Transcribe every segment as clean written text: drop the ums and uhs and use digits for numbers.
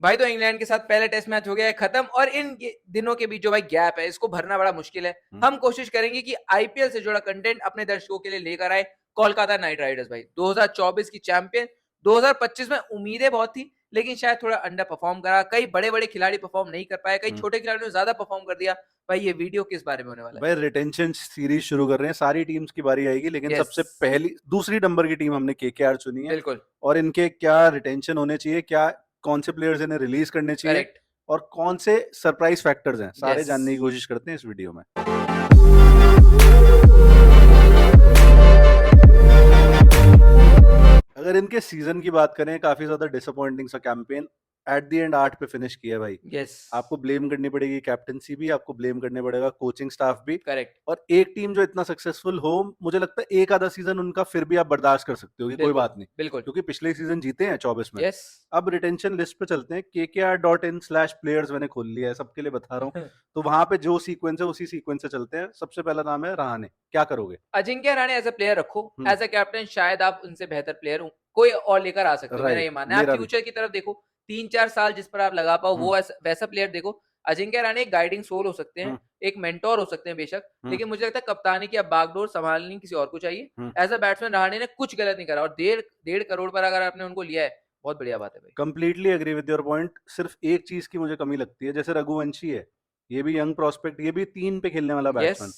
भाई तो इंग्लैंड के साथ पहला टेस्ट मैच हो गया है खत्म, और इन दिनों के बीच जो भाई गैप है इसको भरना बड़ा मुश्किल है। हम कोशिश करेंगे कि आईपीएल से जुड़ा कंटेंट अपने दर्शकों के लिए लेकर आए। कोलकाता नाइट राइडर्स भाई 2024 की चैंपियन, 2025 में उम्मीदें बहुत थी लेकिन शायद थोड़ा अंडर परफॉर्म करा, कई बड़े बड़े खिलाड़ी परफॉर्म नहीं कर पाए, कई छोटे खिलाड़ियों ने ज्यादा परफॉर्म कर दिया। भाई ये वीडियो किस बारे में होने वाला है? भाई रिटेंशन सीरीज शुरू कर रहे हैं, सारी टीम्स की बारी आएगी, लेकिन यस, सबसे पहली दूसरी नंबर की टीम हमने केकेआर चुनी है। बिल्कुल और इनके क्या रिटेंशन होने चाहिए, क्या कौन से प्लेयर्स इन्हें रिलीज करने चाहिए करेक्ट। और कौन से सरप्राइज फैक्टर्स हैं, सारे यस, जानने की कोशिश करते हैं इस वीडियो में। अगर इनके सीजन की बात करें, काफी ज्यादा डिसअपॉइंटिंग सा कैंपेन, एट द एंड 8 पे फिनिश किया भाई। यस, आपको ब्लेम करनी पड़ेगी कैप्टनसी भी, आपको ब्लेम करने पड़ेगा कोचिंग स्टाफ भी। करेक्ट, और एक टीम जो इतना सक्सेसफुल हो, मुझे लगता है एक आधा सीजन उनका फिर भी आप बर्दाश्त कर सकते हो कि कोई बिल्कुल बात नहीं, बिल्कुल। क्योंकि पिछले सीजन जीते हैं 24 में। यस अब रिटेंशन लिस्ट पे चलते हैं, KKR.in/players मैंने खोल लिया है, सबके लिए बता रहा हूँ। तो वहां पे जो सीक्वेंस है उसी सीक्वेंस से चलते हैं। सबसे पहला नाम है रहाणे, क्या करोगे? Ajinkya Rahane as a player रखो, हम्म, एज अ कैप्टन शायद आप उनसे बेहतर प्लेयर हो कोई और लेकर आ सकते हो, मेरा ये राइट, मानना है। आप मेरा भी। फ्यूचर की तरफ देखो, 3-4 साल जिस पर आप लगा पाओ हम्म, वो वैसा प्लेयर देखो। अजिंक्य रहाणे एक गाइडिंग सोल हो सकते हैं, हम्म, एक मेंटोर हो सकते हैं बेशक, हम्म, लेकिन मुझे लगता है कप्तानी की अब बागडोर संभालनी किसी और को चाहिए। हम्म। एज अ बैट्समैन रहाणे ने कुछ गलत नहीं करा, और 1.5 करोड़ पर अगर आपने उनको लिया है, बहुत बढ़िया बात है भाई। Completely agree with your point. सिर्फ एक चीज की मुझे कमी लगती है, जैसे रघुवंशी है, ये भी यंग प्रोस्पेक्ट, ये भी 3 पे खेलने वाला यस, बैट्समैन।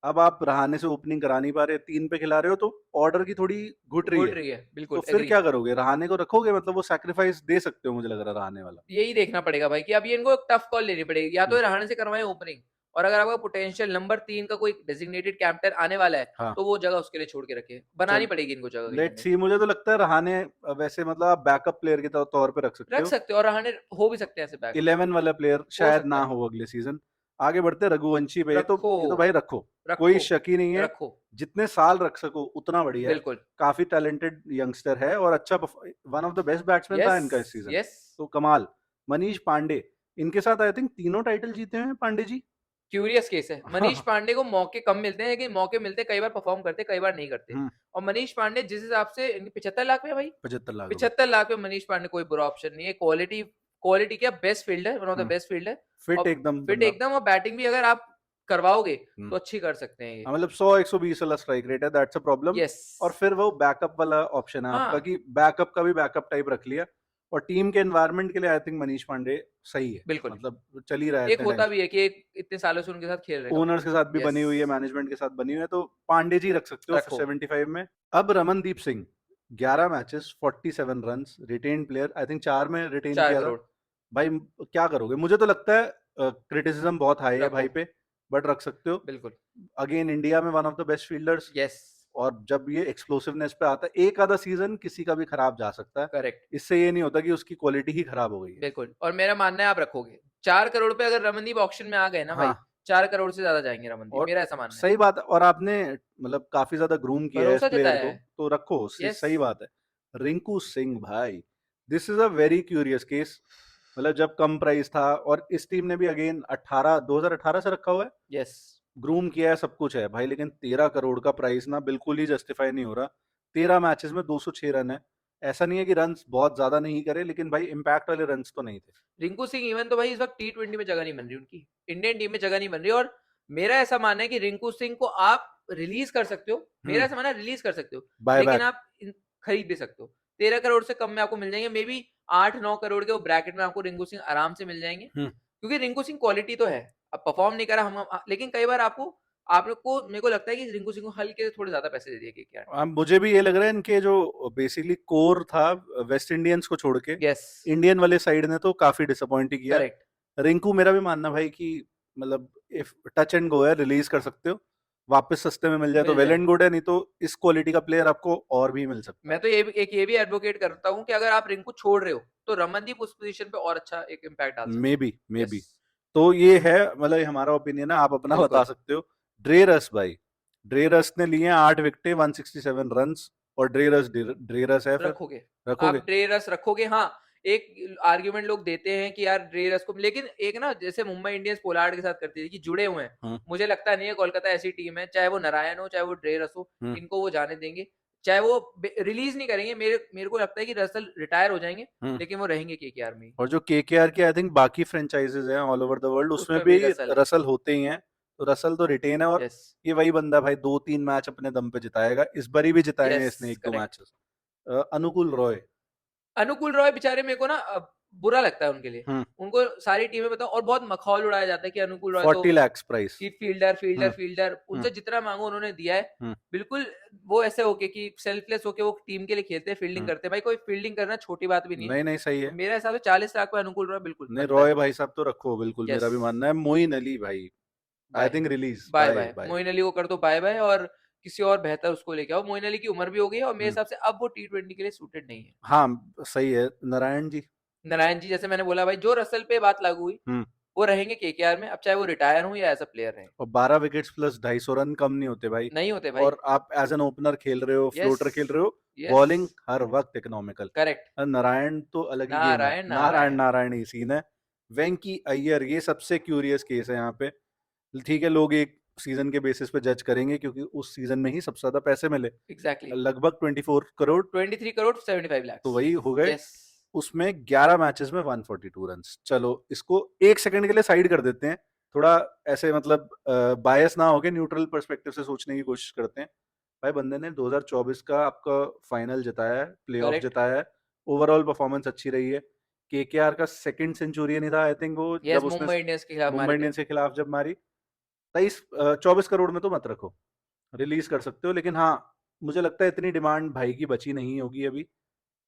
अब आप रहाणे से ओपनिंग करा नहीं पा रहे, 3 पे खिला रहे हो, तो ऑर्डर की थोड़ी घुट रही गुड है। रही है, तो बिल्कुल फिर एग्री। क्या करोगे? रहाणे को रखोगे? मतलब वो सैक्रिफाइस दे सकते हो, मुझे लग रहा है रहाणे वाला। यही देखना पड़ेगा भाई कि अब ये इनको एक टफ कॉल लेनी पड़ेगी, या तो हम्म, ये रहाणे से करवाएं ओपनिंग, और अगर आपका पोटेंशियल नंबर 3 का कोई डेजिग्नेटेड कैप्टन आने वाला है हाँ, तो वो जगह उसके लिए छोड़ के रखे, बनानी चल, पड़ेगी इनको जगह कहीं ना लेट्स कहीं। सी। मुझे तो लगता है रहाणे वैसे मतलब आप बैकअप प्लेयर के तौर पे रख सकते रख हो। सकते हो, और रहाणे हो भी सकते हैं ऐसे बैकअप। 11 वाला प्लेयर हो शायद सकता ना है। हो अगले सीजन। आगे बढ़ते हैं रघुवंशी पे। रखो, ये तो भाई रखो, कोई रखो, शक ही नहीं है। रखो, जितने साल रख सको उतना बढ़िया है। बिल्कुल। काफी टैलेंटेड यंगस्टर है और अच्छा, one of the best batsman था यस, इनका इस सीजन। यस। तो कमाल। मनीष पांडे, इनके साथ आई थिंक तीनों टाइटल जीते हैं पांडे जी। क्यूरियस केस है, मनीष हाँ, पांडे को मौके कम मिलते हैं, लेकिन मौके मिलते कई बार परफॉर्म करते, कई बार नहीं करते। हम्म, और मनीष पांडे जिस हिसाब से 75 लाख में है भाई, 75 लाख रुपए। 75 लाख में मनीष पांडे कोई बुरा ऑप्शन नहीं है। क्वालिटी, क्वालिटी क्या, best fielder, one of the hmm, best fielder. Fit और एकदम फिट बंदा। एकदम, और बैटिंग भी अगर आप करवाओगे हम्म, तो अच्छी कर सकते हैं ये। हाँ, मतलब 100-120 वाला स्ट्राइक रेट है, दैट्स अ प्रॉब्लम। यस, और फिर वो बैकअप वाला ऑप्शन है आपका, हाँ कि बैकअप का भी बैकअप टाइप रख लिया। और टीम के एनवायरनमेंट के लिए आई थिंक मनीष पांडे सही है। बिल्कुल। मतलब चल ही रहा है एक इतने टाइम होता से, भी है कि एक इतने सालों से उनके साथ खेल रहे ओनर्स के कप्तान। साथ भी यस, बनी हुई है, मैनेजमेंट के साथ बनी हुई है, तो पांडे जी रख सकते हो रखो। 75 में। अब Ramandeep Singh, 11 matches, 47 runs, retain player, I think 4 में रिटेन चार किया था। करोड़ भाई क्या करोगे? मुझे तो लगता है क्रिटिसिज्म बहुत हाई है रखो, भाई पे, बट रख सकते हो। बिल्कुल। अगेन इंडिया में one of the best fielders. Yes, और जब ये एक्सप्लोसिवनेस पे आता है, एक आधा सीजन किसी का भी खराब जा सकता है। करेक्ट, इससे ये नहीं होता कि उसकी क्वालिटी ही खराब हो गई है। बिल्कुल। और मेरा मानना है आप रखोगे। 4 करोड़ पे अगर रमनदीप ऑक्शन में आ गए ना भाई, हाँ, 4 करोड़ से ज्यादा जाएंगे रमनदीप, और मेरा ऐसा मानना है। सही बात है, और आपने मतलब काफी ज्यादा ग्रूम किया है इस भरोसा प्लेयर जताया को, है। तो रखो, यस, सही बात है। रिंकू सिंह भाई, this is a very curious case. मतलब जब कम प्राइस था, और इस टीम ने भी अगेन 2018 से रखा हुआ है, यस। ग्रूम किया है, सब कुछ है भाई, लेकिन 13 करोड़ का प्राइस ना बिल्कुल ही जस्टिफाई नहीं हो रहा। 13 मैचेस में 206 रन है। ऐसा नहीं है कि रन्स बहुत ज्यादा नहीं करे, लेकिन भाई इम्पैक्ट वाले रन्स तो नहीं थे। रिंकू सिंह इवन तो भाई इस वक्त T20 में जगह नहीं बन रही उनकी, इंडियन टीम में जगह नहीं बन रही। और मेरा ऐसा मानना है कि रिंकू सिंह को आप रिलीज कर सकते हो, मेरा हम्म, ऐसा मानना है रिलीज कर सकते हो, बाय लेकिन बैक। आप खरीद भी सकते हो। 13 करोड़ से कम में आपको मिल जाएंगे, मे बी 8-9 करोड़ के वो ब्रैकेट में आपको रिंकू सिंह आराम से मिल जाएंगे, हम्म, क्योंकि रिंकू सिंह क्वालिटी तो है। अब परफॉर्म नहीं करा हम, लेकिन कई बार आपको, आप लोग को, मेरे को लगता है कि रिंकू सिंह को हल्के से थोड़े ज्यादा पैसे दे दिए केकेआर ने। मुझे भी ये लग रहा है, इनके जो बेसिकली कोर था वेस्ट इंडियंस को छोड़ के, यस, इंडियन वाले साइड ने तो काफी डिसअपॉइंट ही किया। करेक्ट, रिंकू, मेरा भी मानना भाई कि मतलब इफ टच एंड गो है, रिलीज कर सकते हो, वापस सस्ते में मिल जाए तो मिल वेल जाए। एंड गुड है, नहीं तो इस क्वालिटी का प्लेयर आपको और भी मिल सकता मैं है। तो ये भी एडवोकेट करता हूँ कि अगर आप रिंकू छोड़ रहे हो तो रमनदीप उस पोजीशन पे और अच्छा एक इम्पैक्ट डाल मे सकते बी, हैं। मे यस, बी। तो ये है, मतलब ये हमारा ओपिनियन है, आप अपना बता बिल्कुल। सकते हो। ड्रेरस भाई, ड्रेरस ने लिए 8 विकेटें, 167 रन्स, और ड्रेरस ड्रेरस है फिर। रखोगे, आप रखोगे? ड्रेरस रखोगे, हाँ। एक आर्ग्यूमेंट लोग देते हैं कि यार ड्रेरस को, लेकिन एक ना जैसे मुंबई इंडियंस पोलार्ड के साथ करती थी कि जुड़े हुए हैं, हम्म, मुझे लगता नहीं है कोलकाता ऐसी टीम है, चाहे वो नारायण हो चाहे वो ड्रेरस हो, हम्म, इनको वो जाने देंगे। चाहे वो रिलीज नहीं करेंगे, मेरे को लगता है कि रसल रिटायर हो जाएंगे, हम्म। लेकिन वो रहेंगे केकेआर में ही। और जो केकेआर के आई थिंक बाकी फ्रेंचाइजेस हैं ऑल ओवर द वर्ल्ड उसमें उसमें भी भी रसल है। रसल होते ही हैं, तो रसल तो रिटेन है। और यस ये वही बंदा भाई 2-3 मैच अपने दम पे जिताएगा, इस बारी भी जिताए हैं यस इसने 1-2 करेक्ट। मैचेस। अनुकूल रॉय। अनुकूल रॉय बेचारे मेरे को ना बुरा लगता है उनके लिए। हम्म। उनको सारी टीमें बताओ, और बहुत मखौल उड़ाया जाता है कि अनुकूल रॉय तो 40 lakhs प्राइस। कि फील्डर फील्डर हम्म। फील्डर, हम्म। उनसे जितना मांगो उन्होंने दिया है। हम्म। बिल्कुल वो ऐसे होके कि सेल्फलेस होके वो टीम के लिए खेलते हैं, फील्डिंग हम्म। करते हैं। भाई कोई फील्डिंग करना छोटी बात भी नहीं है। नहीं नहीं सही तो है। मेरे हिसाब से 40 लाख में अनुकूल रॉय बिल्कुल नहीं बनता है। रॉय भाई साहब तो रखो बिल्कुल, यस मेरा भी मानना है। मोइन अली भाई I bye think release, bye bye bye bye. Moin Ali को कर दो बाय बाय, और किसी और बेहतर उसको लेके आओ। मोइन अली की उम्र भी हो गई है, और मेरे हम्म। हिसाब से अब वो T20 के लिए सूटेड नहीं है। हाँ सही है। नारायण जी। नारायण जी जैसे मैंने बोला भाई, जो रसल पे बात लागू हुई, हम्म। वो रहेंगे केकेआर में, अब चाहे वो रिटायर हो या एज अ प्लेयर रहे। और 12 विकेट्स प्लस 250 रन कम नहीं होते भाई। नहीं होते भाई। और आप एज एन ओपनर खेल रहे हो, यस फ्लोटर खेल रहे हो, यस बॉलिंग हर वक्त इकोनॉमिकल। करेक्ट। नारायण तो अलग ही गेम है। नारायण नारायण नारायण। नारायण ही सीन है। वेंकी अय्यर ये सबसे क्यूरियस केस है यहाँ पे। ठीक है, लोग एक सीजन के बेसिस पे जज करेंगे क्योंकि उस सीजन में ही सबसे ज्यादा पैसे मिले, एग्जैक्टली। लगभग 24 करोड़। 23 करोड़ 75 तो lakhs। वही हो गए। यस उसमें 11 मैचेस में 142 रन्स। चलो इसको एक सेकंड के लिए साइड कर देते हैं, थोड़ा ऐसे मतलब बायस ना होके न्यूट्रल पर्सपेक्टिव से सोचने की कोशिश करते हैं। भाई बंदे ने 2024 का आपका फाइनल जिताया है, प्लेऑफ करेक्ट। जिताया है, ओवरऑल परफॉर्मेंस अच्छी रही है। केकेआर का सेकंड सेंचुरियन ही था आई थिंक वो, जब यस उसने मुंबई इंडियंस के खिलाफ मुंबई मारे थे। इंडियंस के खिलाफ जब मारी। 24 करोड़ में तो मत रखो, रिलीज कर सकते हो, लेकिन हाँ मुझे लगता है इतनी डिमांड भाई की बची नहीं होगी अभी।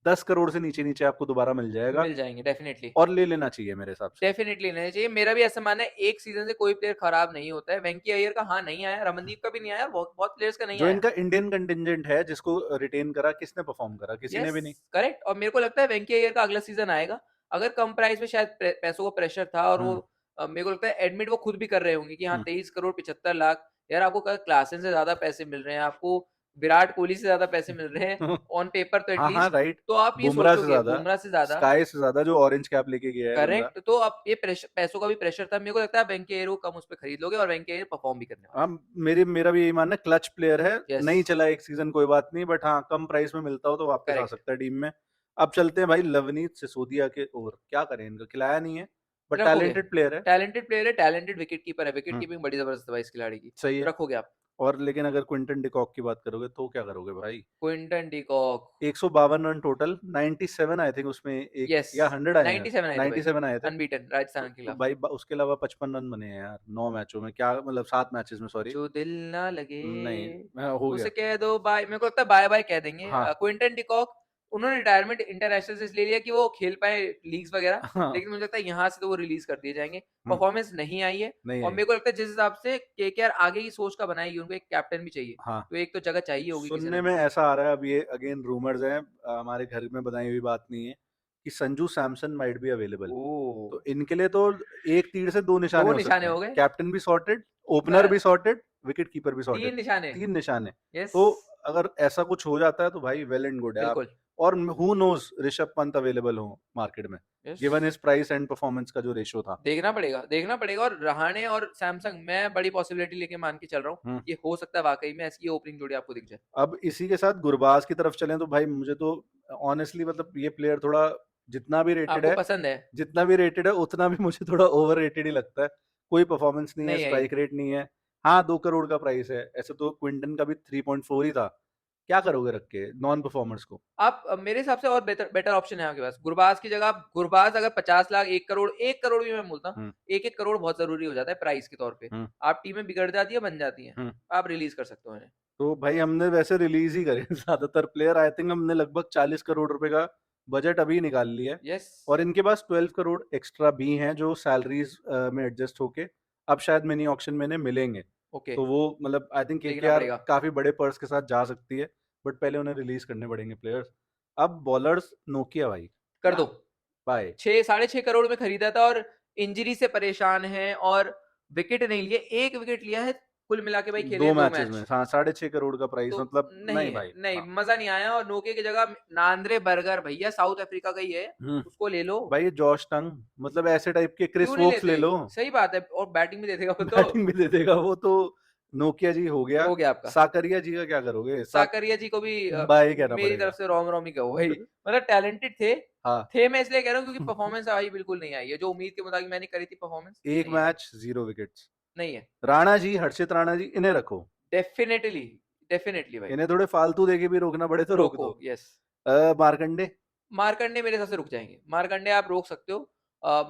10 करोड़ से नीचे नीचे आपको दोबारा मिल जाएगा, मिल जाएंगे डेफिनेटली। और ले लेना चाहिए मेरे हिसाब से। डेफिनेटली नहीं चाहिए, मेरा भी ऐसा मानना है। एक सीजन से कोई प्लेयर खराब नहीं होता है। वेंकी अय्यर का हाँ नहीं आया, रमनदीप का भी नहीं आया, बहुत बहुत प्लेयर्स का नहीं जो आया। इनका इंडियन कंटिजेंट है जिसको रिटेन करा, किसने परफॉर्म करा? किसी ने यस भी नहीं। करेक्ट। और मेरे को लगता है वेंकी अय्यर का अगला सीजन आएगा। अगर कम प्राइस में शायद पैसों का प्रेशर था, और वो हम्म। मेरे को लगता है एडमिट वो खुद भी कर रहे होंगे कि हाँ हम्म। 23 करोड़ 75 लाख। यार आपको क्लासन से ज्यादा पैसे मिल रहे हैं, आपको विराट कोहली से ज्यादा पैसे मिल रहे हैं ऑन पेपर तो हाँ हाँ एटलीस्ट। राइट। तो आप ये बुमराह से सोचोगे ज्यादा, बुमराह से ज्यादा। स्काई से ज्यादा, जो ऑरेंज कैप लेके गया है बंदा। करेक्ट। तो अब ये प्रेशर, पैसों का भी प्रेशर था। मेरे को लगता है वेंकी अय्यर को कम उस पर खरीद लोगे, और वेंकी अय्यर परफॉर्म भी करने वाला हाँ मेरा भी यही मानना है, क्लच प्लेयर है। है। यस नहीं चला एक सीजन कोई बात नहीं, बट हाँ कम प्राइस में मिलता हो तो वापस आ करेक्ट। सकता है टीम में। अब चलते हैं भाई लवनीत सिसोदिया के ओवर। क्या करें, इनका खिलाया नहीं है, बट रखोगे। टैलेंटेड प्लेयर है। टैलेंटेड प्लेयर है, टैलेंटेड विकेट कीपर है, विकेट हम्म। कीपिंग बड़ी जबरदस्त है भाई इस खिलाड़ी की। सही है। रखोगे आप? और लेकिन अगर क्विंटन डिकॉक की बात करोगे तो क्या करोगे भाई? Quinton de Kock. 152 run total, 97 I think उसमें एक यस या 100 आए हैं। 97 आए थे भाई। 97 आए थे। अनबीटन राजस्थान के तो खिलाफ। भाई उसके अलावा 55 रन बने हैं यार 9 मैचों में, क्या मतलब 7 मैचेस में, सॉरी। जो दिल ना लगे नहीं हो गया। उसे कह दो बाय। मेरे को लगता है बाय बाय कह देंगे हाँ क्विंटन डिकॉक। उन्होंने रिटायरमेंट इंटरनेशनल से इसलिए लिया कि वो खेल पाए लीग्स वगैरह, हाँ। लेकिन मुझे लगता है यहाँ से तो वो रिलीज कर दिए जाएंगे। हम्म, परफॉर्मेंस नहीं आई है। नहीं और आई। मेरे को लगता है जिस हिसाब से केकेआर आगे की सोच का बनाएगी, उनको एक कैप्टन भी चाहिए। हाँ तो एक तो जगह चाहिए होगी किसी सुनने ना में किसी। ऐसा आ रहा है, अब ये अगेन रूमर्स हैं, हमारे घर में बनाई हुई बात नहीं है, कि Sanju Samson might be available. ओ तो इनके लिए तो एक तीर से दो निशाने दो हो निशाने सकते हैं, हो गए कैप्टन भी सॉर्टेड, ओपनर भी बस। सॉर्टेड, विकेट कीपर भी सॉर्टेड। 3 निशाने। 3 निशाने। यस तो अगर ऐसा कुछ हो जाता है तो भाई वेल एंड गुड है आप। बिल्कुल। और who knows Rishabh Pant available हो मार्केट में, yes given his price and performance का जो रेशो था। देखना पड़ेगा, देखना पड़ेगा। और रहाणे और सैमसंग मैं बड़ी पॉसिबिलिटी लेके मान के चल रहा हूँ। हम्म। ये हो सकता है वाकई में ऐसी ओपनिंग जोड़ी आपको दिख जाए। अब इसी के साथ गुरबाज की तरफ चलें तो भाई मुझे तो ऑनेस्टली मतलब ये प्लेयर थोड़ा, जितना भी रेटेड आपको है, पसंद है? जितना भी रेटेड है उतना भी मुझे थोड़ा ओवर रेटेड ही लगता है। कोई परफॉर्मेंस नहीं है, नहीं आई। स्ट्राइक रेट नहीं है। हाँ 2 करोड़ का प्राइस है, ऐसे तो क्विंटन का भी 3.4 ही था। क्या करोगे रख के नॉन परफॉर्मर्स को? आप मेरे हिसाब से और बेटर बेटर ऑप्शन है आपके पास गुरबाज की जगह। गुरबाज अगर 50 लाख 1 करोड़, 1 करोड़ भी मैं बोलता हूँ। हम्म। 1-1 करोड़ बहुत जरूरी हो जाता है प्राइस के तौर पे। हम्म। आप टीमें बिगड़ जाती है, बन जाती हैं। हम्म। आप रिलीज कर सकते हो इन्हें। तो भाई हमने वैसे रिलीज ही करे ज्यादातर प्लेयर, आई थिंक हमने लगभग 40 करोड़ रुपए का बजट अभी निकाल लिया है। यस और इनके पास 12 करोड़ एक्स्ट्रा भी हैं जो सैलरीज में एडजस्ट होके अब शायद मिनी ऑक्शन में इन्हें मिलेंगे। ओके तो वो मतलब आई थिंक देखना केकेआर पड़ेगा। काफी बड़े पर्स के साथ जा सकती है, बट पहले उन्हें रिलीज करने पड़ेंगे प्लेयर्स। अब बॉलर्स नोकिया भाई, कर क्या दो। बाय। 6-6.5 करोड़ में खरीदा था, और इंजरी से परेशान है, और विकेट नहीं लिए। एक विकेट लिया है कुल मिला के भाई, खेले 2 हैं 2 मैचेस में मैच। हाँ 6.5 करोड़ का प्राइस, तो मतलब नहीं नहीं है, भाई। नहीं हाँ। मजा नहीं आया। और नोके की जगह नांद्रे बर्गर भैया साउथ अफ्रीका का ही है, हम्म। उसको ले लो। भाई जॉश टंग, मतलब ऐसे टाइप के, क्रिस क्यों नहीं वोक्स ले लेते? लो। सही बात है, और बैटिंग भी दे देगा वो तो। बैटिंग भी दे देगा वो तो। नोकिया जी हो गया, हो गया आपका। साकरिया जी का क्या करोगे? साकरिया जी को भी बाय कहना मेरी पड़ेगा। तरफ से रोम-रोम ही कहो भाई। मतलब टैलेंटेड थे। हाँ। थे मैं इसलिए कह रहा हूँ क्योंकि परफॉर्मेंस भाई बिल्कुल नहीं आई है। जो उम्मीद के मुताबिक मैंने करी थी परफॉर्मेंस, एक नहीं आई। Match 0 wickets. नहीं है। राणा जी, हर्षित राणा जी इन्हें रखो। डेफिनिटली, डेफिनिटली भाई। इन्हें थोड़े फालतू देके भी रोकना पड़े तो रोक रोको, दो। यस। मार्कंडे? मार्कंडे मेरे हिसाब से रुक जाएँगे। मार्कंडे आप रोक सकते हो।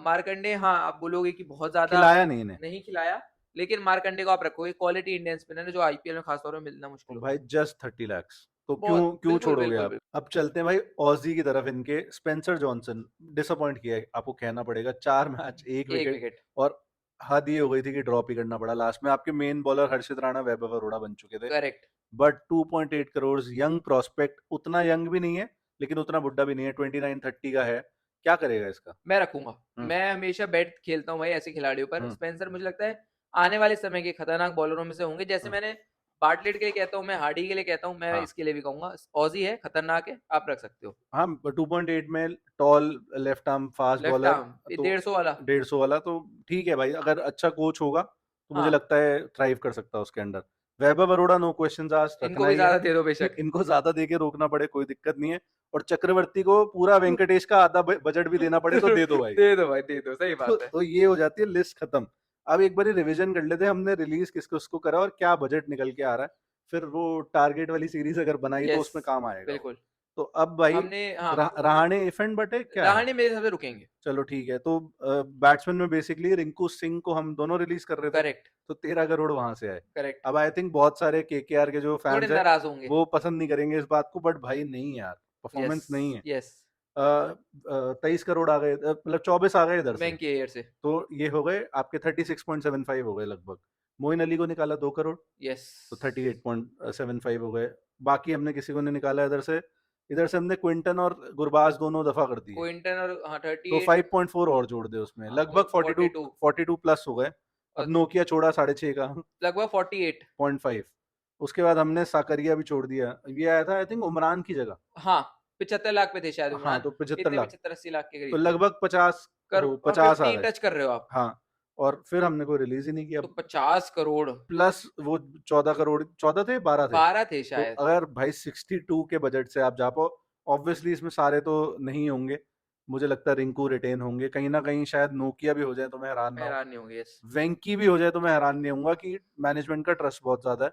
मार्कंडे हाँ, आप बोलोगे कि बहुत ज़्यादा खिलाया नहीं इन्हें। नहीं खिलाया, लेकिन मार्कंडे को आप रखोगे। क्वालिटी इंडियन स्पिनर है जो आईपीएल में खास तौर पे मिलना मुश्किल होता भाई है। जस्ट 30 lakhs तो क्यों बहुत क्यों बिल्कुल, छोड़ोगे बिल्कुल, आप? अब चलते हैं भाई ऑजी की तरफ। इनके स्पेंसर जॉनसन डिसअपॉइंट किया है, आपको कहना पड़ेगा। 4 मैच 1 1 विकेट विकेट। और हद ये हो गई थी कि ड्रॉप ही करना पड़ा लास्ट में। आपके मेन बॉलर हर्षित राणा, वैभव अरोड़ा बन चुके थे। Correct. But 2.8 crore young prospect, उतना यंग भी नहीं है लेकिन उतना बुड्ढा भी नहीं है, 29-30 का है। क्या करेगा इसका? मैं रखूँगा। हम्म मैं हमेशा बेट खेलता हूँ भाई ऐसे खिलाड़ियों पर। हम्म स्पेंसर मुझे लगता है आने वाले समय के खतरनाक बॉलरों में से होंगे। जैसे हम्म, मैंने बार्टलेट के लिए कहता हूँ, मैं हार्डी के लिए कहता हूँ, मैं हाँ इसके लिए भी कहूँगा। ऑज़ी है, खतरनाक है, आप रख सकते हो। हाँ। 2.8 में tall, left arm fast left bowler, arm, ये तो 150 वाला। 150 वाला तो ठीक है भाई। अगर अच्छा कोच होगा तो मुझे हाँ, लगता है थ्राइव कर सकता है उसके अंडर। वैभव अरोड़ा नो क्वेश्चंस आस्क्ड इनको रखना भी ही है। ज़्यादा दे दो बेशक। इनको ज्यादा देके रोकना पड़े कोई दिक्कत नहीं है। और चक्रवर्ती को पूरा वेंकटेश का आधा बजट भी देना पड़े तो दे दो भाई। दे दो भाई, दे दो, सही बात है। तो ये हो जाती है लिस्ट खत्म। अब एक बार रिवीजन कर लेते हैं, हमने रिलीज किसको उसको करा और क्या बजट निकल के आ रहा है। फिर वो टारगेट वाली सीरीज अगर बनाई तो यस, उसमें काम आएगा वो। बिल्कुल। तो अब भाई हमने हाँ, रहाणे इफ एंड बट है क्या है? रहाणे मेरे हिसाब से रुकेंगे। चलो ठीक है। तो बैट्समैन में बेसिकली रिंकू सिंह को हम दोनों रिलीज कर रहे थे, करेक्ट, तो 13 करोड़ वहां से आए। करेक्ट। अब आई थिंक बहुत सारे केकेआर के जो थोड़े फैंस है नाराज़ होंगे। वो पसंद नहीं करेंगे इस बात को, बट भाई नहीं यार, यस, परफॉर्मेंस नहीं है। यस। 23 करोड़ आ गए, मतलब 24 आ गए इधर से। वेंकी अय्यर से। तो ये हो गए आपके 36.75 हो गए लगभग। मोइन अली को निकाला 2 करोड़, यस। तो 38.75 हो गए। बाकी हमने किसी को नहीं निकाला इधर से। इधर से हमने क्विंटन और गुरबाज दोनों दफा कर दिए, क्विंटन और हाँ, तो 38 5.4 और जोड़ दे उसमें, हाँ, लगभग 42 42 42 प्लस हो गए। अब और नोकिया छोड़ा 6.5 का, लगभग 48। 0.5। उसके बाद हमने साकरिया भी छोड़ दिया। ये आया था आई थिंक उमरान की जगह। हाँ, 75 लाख पे थे शायद हाँ, उमरान। तो 75 इतने लाख, 75-80 लाख के तो करीब थे। लगभग 50 कर हो, और 50 आ 50 गए। टच कर रहे हो आप। हाँ, और फिर हमने कोई रिलीज ही नहीं किया। तो 50 करोड़ प्लस वो 14 करोड़, 14 थे 12 थे। 12 थे तो शायद। अगर भाई 62 के बजट से आप जा पाओ, ऑब्वियसली इसमें सारे तो नहीं होंगे। मुझे लगता है रिंकू रिटेन होंगे कहीं ना कहीं, शायद नोकिया भी हो जाए तो मैं हैरान ना हूँ। हैरान नहीं होंगे, यस। वेंकी भी हो जाए तो मैं हैरान नहीं होऊंगा कि मैनेजमेंट का ट्रस्ट बहुत ज्यादा है।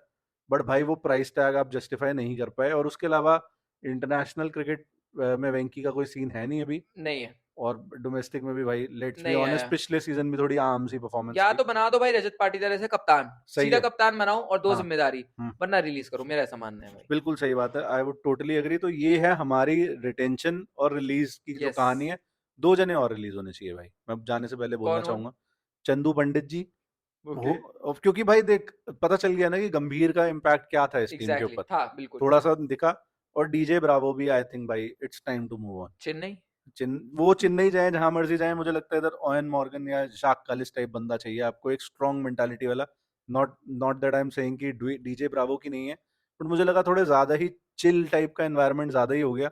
बट भाई वो प्राइस टैग आप जस्टिफाई नहीं कर पाए, और उसके अलावा इंटरनेशनल क्रिकेट में वेंकी का कोई सीन है नहीं अभी। नहीं है, और डोमेस्टिक में भी भाई लेट्स बी नहीं ऑनेस्ट, आया। पिछले सीजन भी थोड़ी आम सी परफॉर्मेंस या थी। तो बना दो भाई रजत पाटीदार ऐसे कप्तान, सही सीधा है। कप्तान बनाओ और दो हाँ। जिम्मेदारी, हम्म, वरना रिलीज करो, मेरा ऐसा मानना है भाई। बिल्कुल सही बात है। I would totally agree. तो ये है हमारी रिटेंशन और रिलीज की जो यस। कहानी है। 2 जने और रिलीज होने चाहिए भाई, मैं जाने से पहले बोलना कौन कौन? चाहूंगा। चंदू पंडित जी हो, ओके। और क्योंकि भाई देख, पता चल गया ना कि गंभीर का इम्पैक्ट क्या था इस टीम के एग्जैक्टली ऊपर, था, बिल्कुल। थोड़ा सा दिखा। और डीजे ब्रावो भी, आई थिंक भाई it's time to move on. Chennai. वो चेन्नई जाए, जहां मर्जी जाए, मुझे लगता है इधर ओएन मॉर्गन या शाक कालिस टाइप बंदा चाहिए आपको, एक स्ट्रॉन्ग मेंटालिटी वाला। Not not that I am saying कि डीजे ब्रावो की नहीं है, बट मुझे लगा थोड़े ज्यादा ही चिल टाइप का एनवायरनमेंट ज्यादा ही हो गया।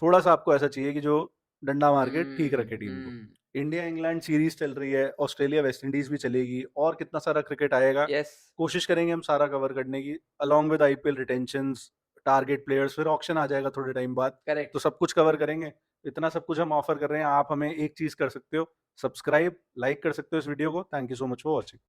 थोड़ा सा आपको ऐसा चाहिए कि जो डंडा मार के ठीक रखे टीम को। हम्म। इंडिया इंग्लैंड सीरीज चल रही है, ऑस्ट्रेलिया वेस्ट इंडीज भी चलेगी, और कितना सारा क्रिकेट आएगा। यस। कोशिश करेंगे हम सारा कवर करने की, along with IPL retentions, target players, फिर ऑक्शन आ जाएगा थोड़े टाइम बाद, तो करेक्ट। सब कुछ कवर करेंगे। इतना सब कुछ हम ऑफर कर रहे हैं, आप हमें एक चीज कर सकते हो, सब्सक्राइब, लाइक कर सकते हो इस वीडियो को। Thank you so much for watching.